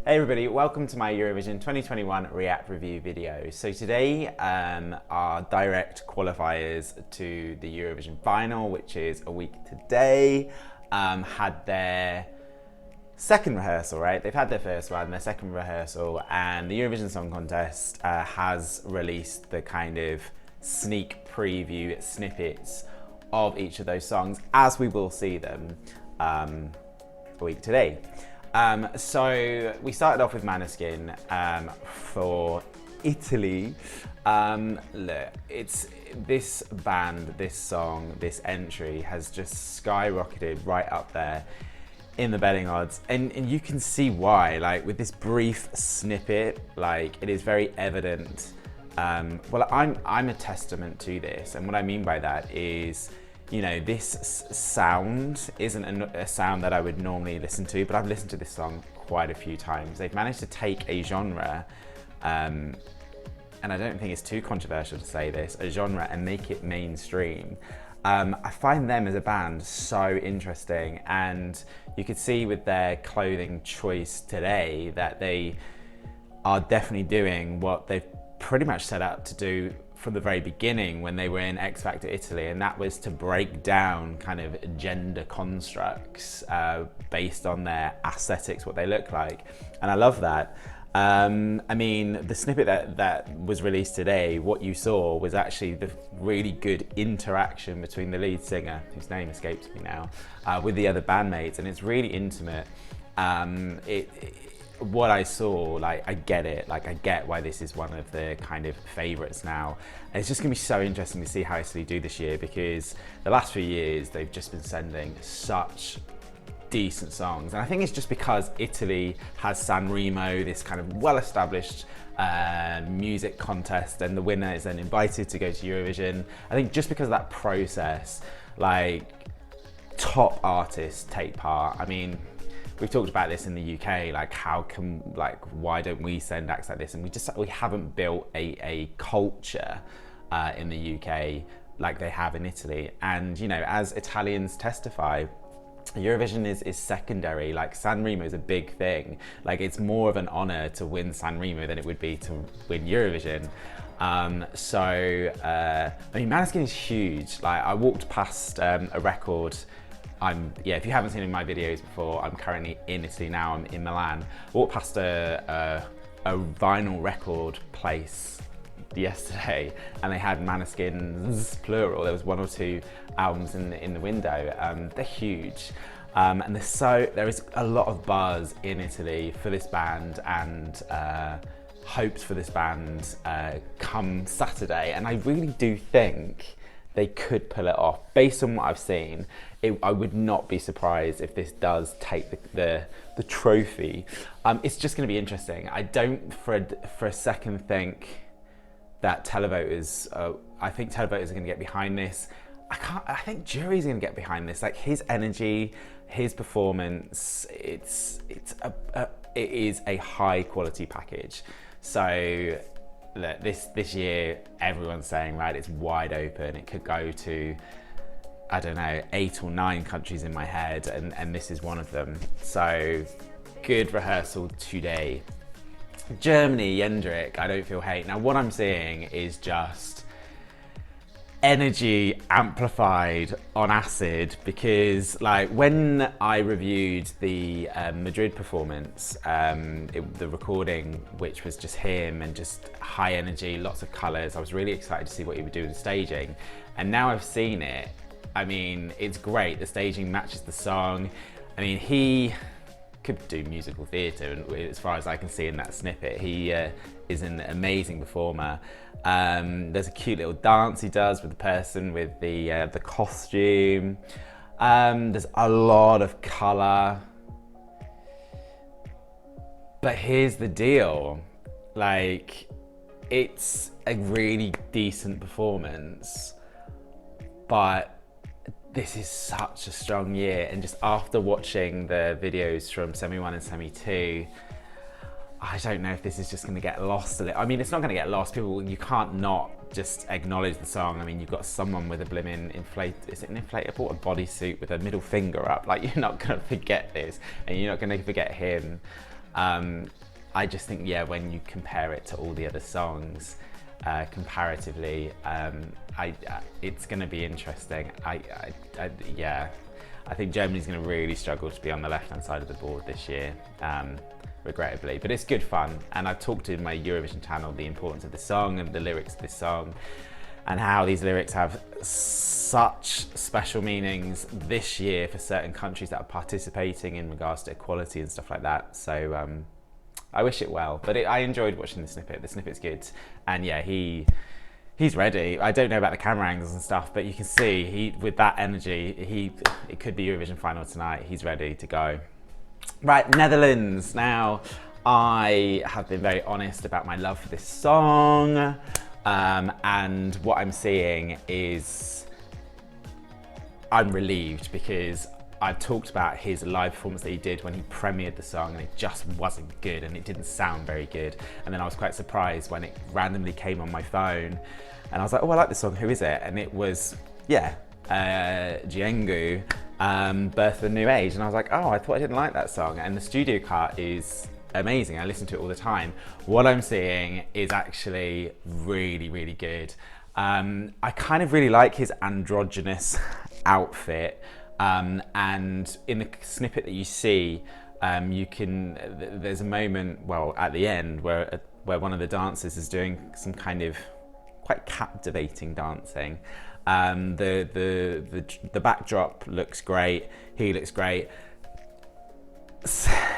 Hey everybody, welcome to my Eurovision 2021 React Review video. So today are direct qualifiers to the Eurovision final, which is a week today. Had their second rehearsal, right? They've had their first one, their second rehearsal, and the Eurovision Song Contest has released the kind of sneak preview snippets of each of those songs, as we will see them a week today. So we started off with Måneskin for Italy. Look, it's this band, this song, this entry has just skyrocketed right up there in the betting odds, and you can see why. Like with this brief snippet, like it is very evident. Well, I'm a testament to this, and what I mean by that is, you know, this sound isn't a sound that I would normally listen to, but I've listened to this song quite a few times. They've managed to take a genre, and I don't think it's too controversial to say this, a genre, and make it mainstream. I find them as a band so interesting, and you could see with their clothing choice today that they are definitely doing what they've pretty much set out to do from the very beginning when they were in X Factor Italy, and that was to break down kind of gender constructs based on their aesthetics, what they look like, and I love that. I mean, the snippet that was released today, what you saw was actually the really good interaction between the lead singer, whose name escapes me now, with the other bandmates, and it's really intimate. What I saw, like, I get it. Like, I get why this is one of the kind of favourites now. And it's just going to be so interesting to see how Italy do this year, because the last few years they've just been sending such decent songs. And I think it's just because Italy has Sanremo, this kind of well-established music contest, and the winner is then invited to go to Eurovision. I think just because of that process, like, top artists take part. I mean, we've talked about this in the UK, like why don't we send acts like this? And we haven't built a culture in the UK like they have in Italy. And, you know, as Italians testify, Eurovision is secondary. Like, Sanremo is a big thing. Like, it's more of an honor to win Sanremo than it would be to win Eurovision. I mean, Måneskin is huge. Like, I walked past a record. If you haven't seen any of my videos before, I'm currently in Italy now. I'm in Milan. I walked past a vinyl record place yesterday, and they had Måneskin's plural. There was one or two albums in the window. They're huge, and there is a lot of buzz in Italy for this band, and hopes for this band come Saturday. And I really do think they could pull it off. Based on what I've seen, I would not be surprised if this does take the trophy. It's just going to be interesting. I don't for a second think that televoters, I think televoters are going to get behind this. I think jury's going to get behind this. Like, his energy, his performance, it is a high quality package. So look, this year, everyone's saying, right, it's wide open. It could go to, I don't know, 8 or 9 countries in my head, and this is one of them. So, good rehearsal today. Germany, Jendrik, I don't feel hate. Now, what I'm seeing is just energy amplified on acid, because, like, when I reviewed the Madrid performance, the recording, which was just him and just high energy, lots of colours, I was really excited to see what he would do with the staging. And now I've seen it, I mean, it's great. The staging matches the song. I mean, he could do musical theatre, and as far as I can see in that snippet, he is an amazing performer. There's a cute little dance he does with the person with the costume. There's a lot of colour. But here's the deal, like, it's a really decent performance, but this is such a strong year, and just after watching the videos from Semi 1 and Semi 2, I don't know if this is just going to get lost a little. I mean, it's not going to get lost. You can't not just acknowledge the song. I mean, you've got someone with a blimmin' is it an inflatable, a bodysuit with a middle finger up? Like, you're not going to forget this, and you're not going to forget him. I just think, yeah, when you compare it to all the other songs, comparatively, it's going to be interesting. Yeah, I think Germany's going to really struggle to be on the left-hand side of the board this year, regrettably. But it's good fun, and I've talked in my Eurovision channel the importance of the song and the lyrics of this song, and how these lyrics have such special meanings this year for certain countries that are participating in regards to equality and stuff like that. So I wish it well, but I enjoyed watching the snippet. The snippet's good, and yeah, he's ready. I don't know about the camera angles and stuff, but you can see with that energy, it could be Eurovision final tonight. He's ready to go. Right, Netherlands. Now, I have been very honest about my love for this song, and what I'm seeing is I'm relieved, because I talked about his live performance that he did when he premiered the song, and it just wasn't good, and it didn't sound very good. And then I was quite surprised when it randomly came on my phone, and I was like, oh, I like this song, who is it? And it was, yeah, Jeangu, Birth of a New Age. And I was like, oh, I thought I didn't like that song. And the studio cut is amazing. I listen to it all the time. What I'm seeing is actually really, really good. I kind of really like his androgynous outfit. And in the snippet that you see, there's a moment, well, at the end where one of the dancers is doing some kind of quite captivating dancing. The backdrop looks great. He looks great.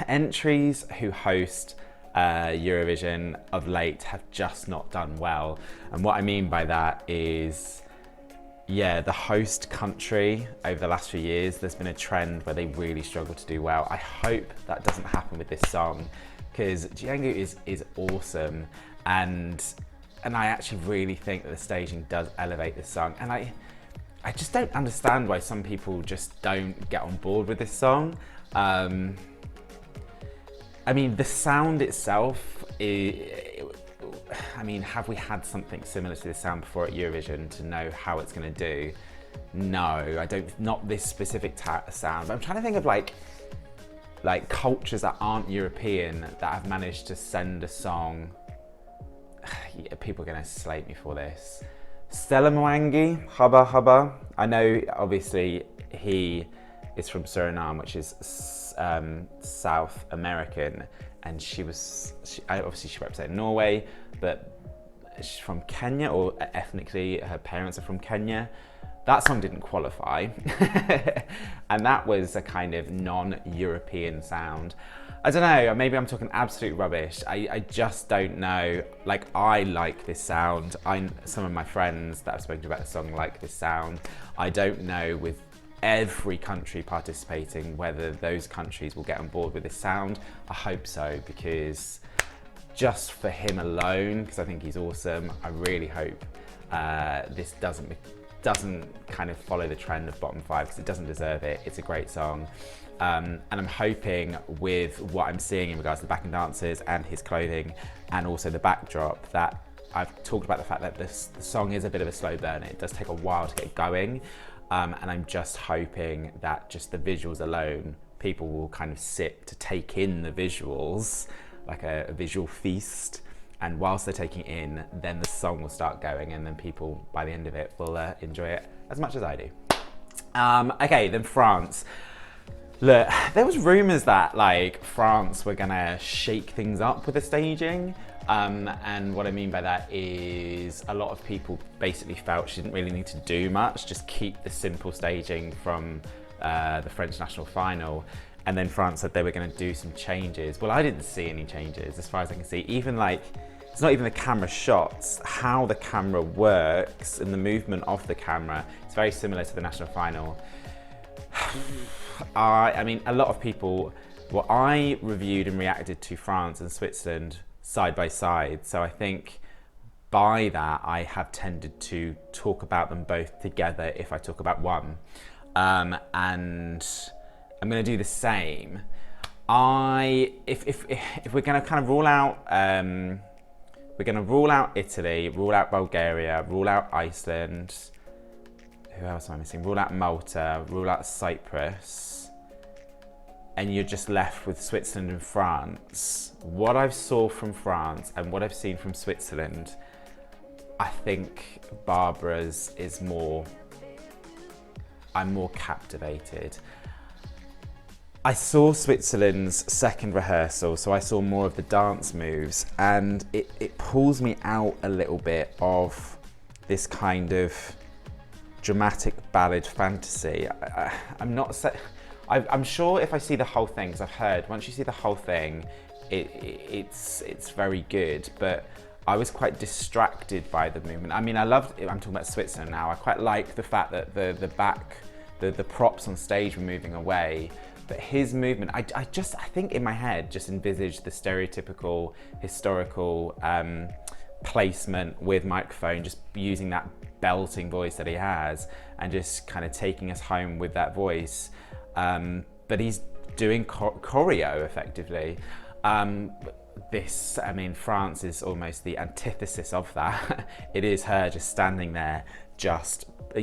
Entries who host Eurovision of late have just not done well. And what I mean by that is, yeah, the host country over the last few years, there's been a trend where they really struggle to do well. I hope that doesn't happen with this song, because Jeangu is awesome, and I actually really think that the staging does elevate this song. And I just don't understand why some people just don't get on board with this song. I mean, the sound itself, I mean, have we had something similar to this sound before at Eurovision to know how it's going to do? No, I don't. Not this specific sound. But I'm trying to think of like cultures that aren't European that have managed to send a song. Yeah, people are going to slate me for this. Stella Mwangi, Hubba Hubba. I know, obviously, he is from Suriname, which is South American, and obviously she represented Norway, but she's from Kenya, or ethnically her parents are from Kenya. That song didn't qualify, and that was a kind of non-European sound. I don't know, maybe I'm talking absolute rubbish. I just don't know. Like, I like this sound. Some of my friends that I've spoken to about the song like this sound. I don't know with every country participating whether those countries will get on board with this sound. I hope so, because just for him alone, because I think he's awesome, I really hope this doesn't kind of follow the trend of bottom five, because it doesn't deserve it. It's a great song. And I'm hoping with what I'm seeing in regards to the backing dancers and his clothing, and also the backdrop, that I've talked about the fact that the song is a bit of a slow burner. It does take a while to get going. And I'm just hoping that just the visuals alone, people will kind of sit to take in the visuals, like a visual feast. And whilst they're taking it in, then the song will start going, and then people, by the end of it, will enjoy it as much as I do. Okay, then France. Look, there was rumours that like France were gonna shake things up with the staging. And what I mean by that is a lot of people basically felt she didn't really need to do much, just keep the simple staging from the French national final. And then France said they were going to do some changes. Well, I didn't see any changes as far as I can see. Even like, it's not even the camera shots, how the camera works and the movement of the camera, it's very similar to the national final. I mean, a lot of people, well, I reviewed and reacted to France and Switzerland side by side. So I think by that, I have tended to talk about them both together if I talk about one. And I'm going to do the same. If we're going to kind of rule out, we're going to rule out Italy, rule out Bulgaria, rule out Iceland. Who else am I missing? Rule out Malta, rule out Cyprus. and you're just left with Switzerland and France. What I've saw from France and what I've seen from Switzerland, I think Barbara's is more, I'm more captivated. I saw Switzerland's second rehearsal, so I saw more of the dance moves, and it pulls me out a little bit of this kind of dramatic ballad fantasy. I'm sure if I see the whole thing, because I've heard once you see the whole thing, it's very good, but I was quite distracted by the movement. I mean, I'm talking about Switzerland now. I quite like the fact that the props on stage were moving away, but his movement, I think in my head just envisaged the stereotypical historical placement with microphone, just using that belting voice that he has and just kind of taking us home with that voice. But he's doing choreo effectively. France is almost the antithesis of that. It is her just standing there,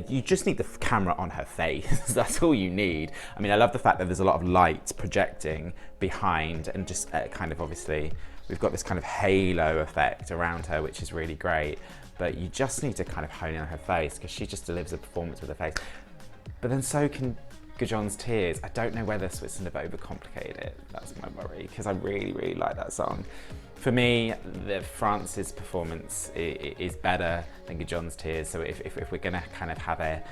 you just need the camera on her face. That's all you need. I mean, I love the fact that there's a lot of light projecting behind, and just kind of obviously we've got this kind of halo effect around her, which is really great. But you just need to kind of hone in on her face, because she just delivers a performance with her face. But then so can Gudjon's Tears. I don't know whether Switzerland have overcomplicated it. That's my worry, because I really, really like that song. For me, France's performance is better than Gudjon's Tears. So if we're gonna kind of have a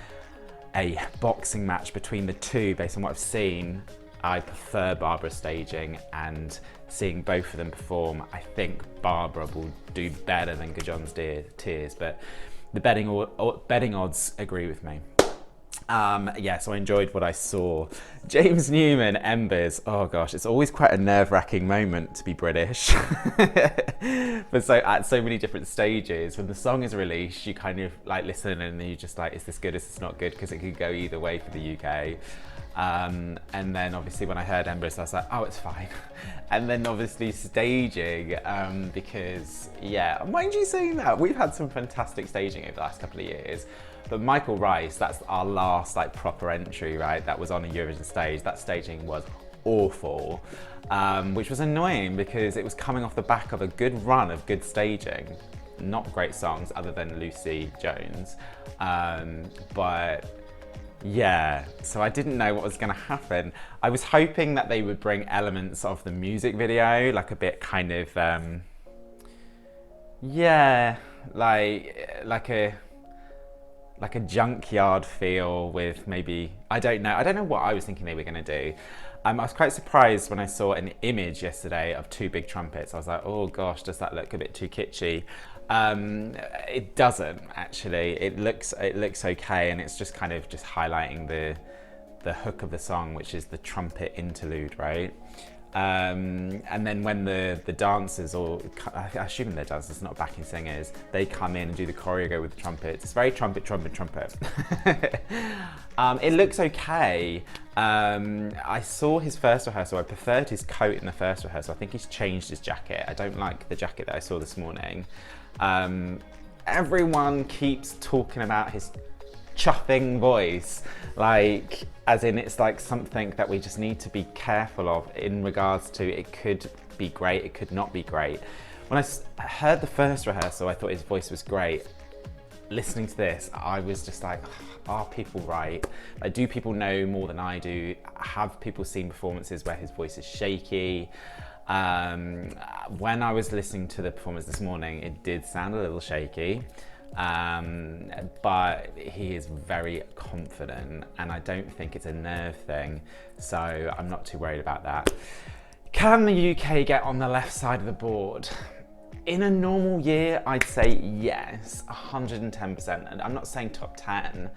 boxing match between the two, based on what I've seen, I prefer Barbara's staging, and seeing both of them perform, I think Barbara will do better than Gudjon's Tears, but the betting odds agree with me. So I enjoyed what I saw. James Newman, Embers. Oh gosh, it's always quite a nerve-wracking moment to be British. But at so many different stages, when the song is released, you kind of like listen and you're just like, is this good, is this not good? Because it could go either way for the UK. And then obviously when I heard Embers, I was like, oh, it's fine. And then obviously staging, because yeah, mind you saying that, we've had some fantastic staging over the last couple of years. But Michael Rice, that's our last like proper entry, right? That was on a Eurovision stage. That staging was awful, which was annoying because it was coming off the back of a good run of good staging. Not great songs other than Lucy Jones. But yeah, so I didn't know what was gonna happen. I was hoping that they would bring elements of the music video, like a bit kind of, like a junkyard feel with maybe, I don't know what I was thinking they were gonna do. I was quite surprised when I saw an image yesterday of two big trumpets. I was like, oh gosh, does that look a bit too kitschy? It doesn't actually. It looks okay, and it's just kind of just highlighting the hook of the song, which is the trumpet interlude, right? And then when the dancers, or I assume they're dancers, not backing singers, they come in and do the choreo with the trumpets. It's very trumpet. It looks okay. I saw his first rehearsal. I preferred his coat in the first rehearsal. I think he's changed his jacket. I don't like the jacket that I saw this morning. Everyone keeps talking about his chuffing voice, like as in it's like something that we just need to be careful of in regards to it could be great, it could not be great. When I heard the first rehearsal, I thought his voice was great. Listening to this, I was just like, are people right? Like, do people know more than I do? Have people seen performances where his voice is shaky? When I was listening to the performance this morning, it did sound a little shaky. But he is very confident, and I don't think it's a nerve thing, so I'm not too worried about that. Can the UK get on the left side of the board? In a normal year, I'd say yes, 110%, and I'm not saying top 10.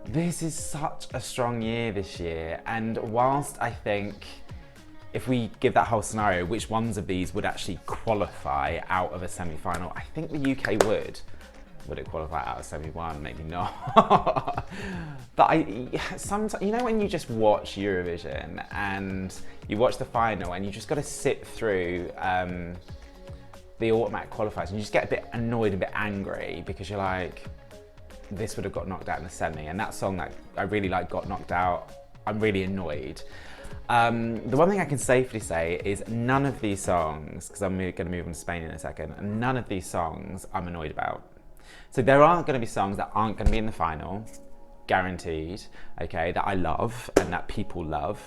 This is such a strong year this year, and whilst I think if we give that whole scenario, which ones of these would actually qualify out of a semi-final, I think the UK would. Would it qualify out of semi-1? Maybe not. But sometimes, you know when you just watch Eurovision and you watch the final and you just got to sit through the automatic qualifiers and you just get a bit annoyed, a bit angry because you're like, this would have got knocked out in the semi, and that song that I really like got knocked out. I'm really annoyed. The one thing I can safely say is none of these songs, because I'm going to move on to Spain in a second, none of these songs I'm annoyed about. So there are going to be songs that aren't going to be in the final, guaranteed, okay, that I love and that people love,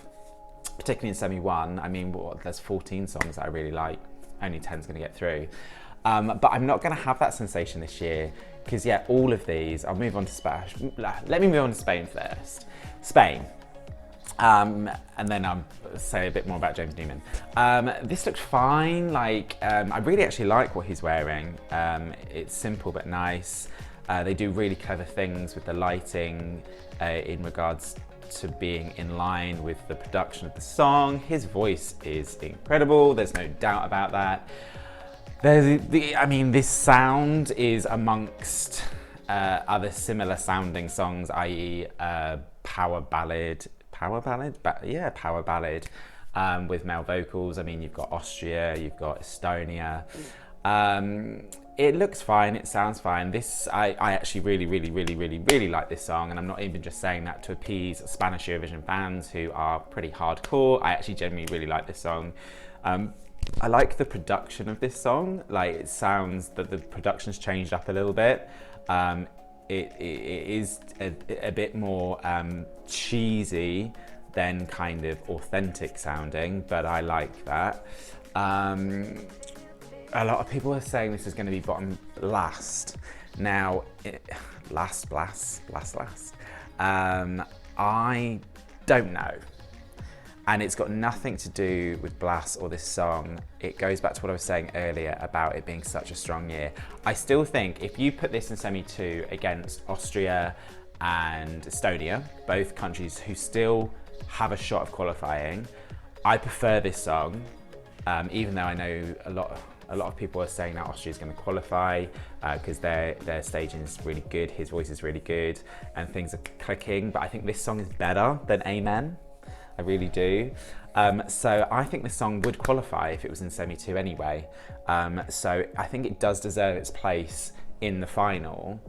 particularly in semi-1. I mean, there's 14 songs that I really like, only 10's going to get through. But I'm not going to have that sensation this year, because yeah, all of these, I'll move on to Spain. Let me move on to Spain first. Spain. And then I'll say a bit more about James Newman. This looks fine. Like, I really actually like what he's wearing. It's simple but nice. They do really clever things with the lighting in regards to being in line with the production of the song. His voice is incredible. There's no doubt about that. I mean, this sound is amongst other similar sounding songs, i.e. power ballad, with male vocals. I mean, you've got Austria, you've got Estonia. It looks fine, it sounds fine. I actually really like this song, and I'm not even just saying that to appease Spanish Eurovision fans who are pretty hardcore. I actually genuinely really like this song. I like the production of this song. Like, it sounds that the production's changed up a little bit. It is a bit more cheesy than kind of authentic sounding, but I like that. A lot of people are saying this is going to be bottom last. Now, last. I don't know. And it's got nothing to do with Blas or this song. It goes back to what I was saying earlier about it being such a strong year. I still think if you put this in semi-2 against Austria and Estonia, both countries who still have a shot of qualifying, I prefer this song, even though I know a lot of people are saying that Austria is going to qualify because their staging is really good, his voice is really good, and things are clicking. But I think this song is better than Amen. I really do. So I think this song would qualify if it was in semi-2 anyway. So I think it does deserve its place in the final.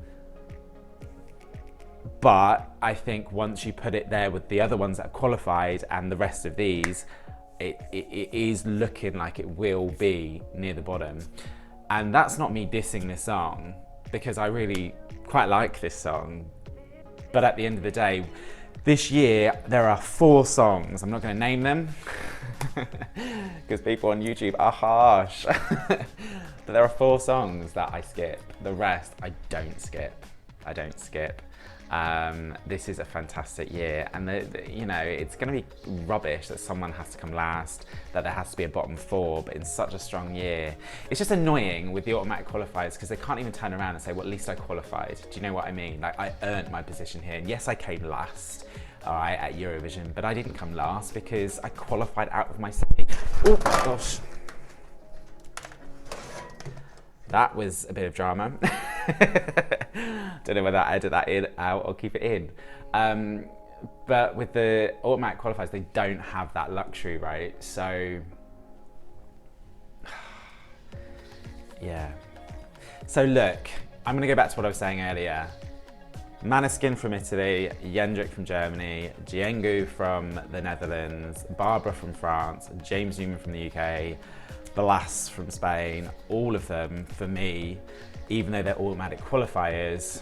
But I think once you put it there with the other ones that have qualified and the rest of these, it is looking like it will be near the bottom. And that's not me dissing this song, because I really quite like this song. But at the end of the day, this year, there are 4 songs. I'm not going to name them because people on YouTube are harsh. But there are 4 songs that I skip. The rest, I don't skip. This is a fantastic year, and you know, it's going to be rubbish that someone has to come last, that there has to be a bottom 4, but in such a strong year. It's just annoying with the automatic qualifiers because they can't even turn around and say, well, at least I qualified. Do you know what I mean? Like, I earned my position here. And yes, I came last, all right, at Eurovision, but I didn't come last because I qualified out of my city. Oh my gosh. That was a bit of drama. Don't know whether I edit that in, out, or keep it in. But with the automatic qualifiers, they don't have that luxury, right? So, yeah. So look, I'm gonna go back to what I was saying earlier. Måneskin from Italy, Jendrik from Germany, Jeangu from the Netherlands, Barbara from France, James Newman from the UK, Blas from Spain, all of them, for me, even though they're automatic qualifiers,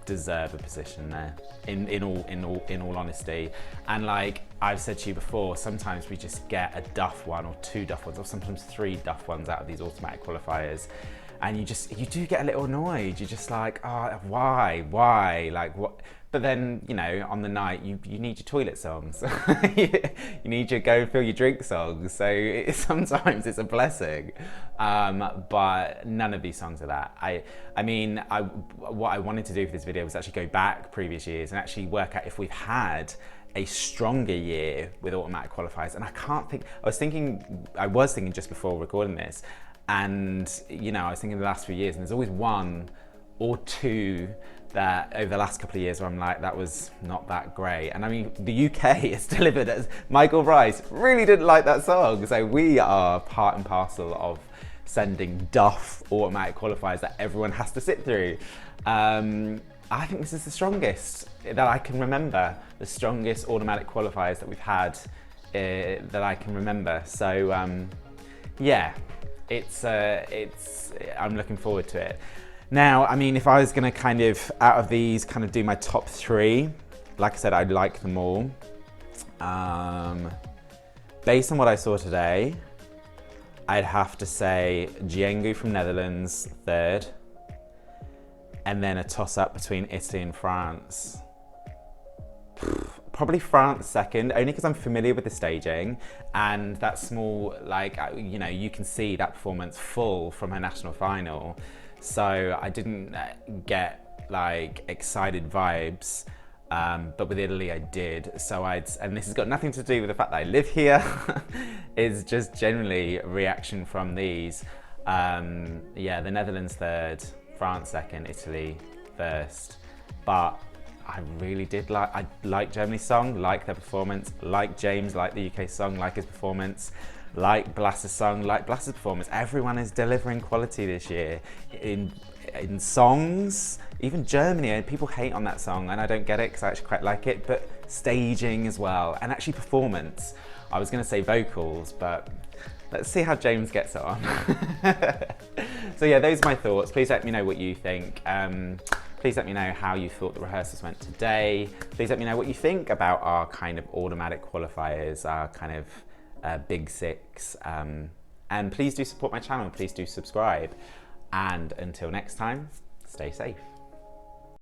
deserve a position there, in all honesty. And like I've said to you before, sometimes we just get a duff one or 2 duff ones, or sometimes 3 duff ones out of these automatic qualifiers. And you do get a little annoyed. You're just like, oh, why? Like, what? But then, you know, on the night, you need your toilet songs. You need your go fill your drink songs. So sometimes it's a blessing. But none of these songs are that. I mean, what I wanted to do for this video was actually go back previous years and actually work out if we've had a stronger year with automatic qualifiers. And I can't think, I was thinking just before recording this, and, you know, I was thinking the last few years, and there's always 1 or 2 that over the last couple of years where I'm like, that was not that great. And I mean, the UK has delivered as Michael Rice really didn't like that song. So we are part and parcel of sending duff automatic qualifiers that everyone has to sit through. I think this is the strongest that I can remember, the strongest automatic qualifiers that we've had that I can remember. So yeah, I'm looking forward to it. Now, I mean, if I was gonna kind of, out of these, kind of do my top 3, like I said, I like them all. Based on what I saw today, I'd have to say Jeangu from Netherlands, 3rd, and then a toss-up between Italy and France. Probably France 2nd, only because I'm familiar with the staging, and that small, like, you know, you can see that performance full from her national final. So I didn't get like excited vibes, but with Italy I did. So and this has got nothing to do with the fact that I live here, it's just generally a reaction from these. Yeah, the Netherlands 3rd, France 2nd, Italy 1st. But I really did like Germany's song, like their performance, like James, like the UK song, like his performance, like Blas's song, like Blas's performance. Everyone is delivering quality this year in songs. Even Germany, and people hate on that song, and I don't get it because I actually quite like it, but staging as well, and actually performance. I was going to say vocals, but let's see how James gets it on. So yeah, those are my thoughts. Please let me know what you think. Please let me know how you thought the rehearsals went today. Please let me know what you think about our kind of automatic qualifiers, our kind of big 6. And please do support my channel. Please do subscribe. And until next time, stay safe.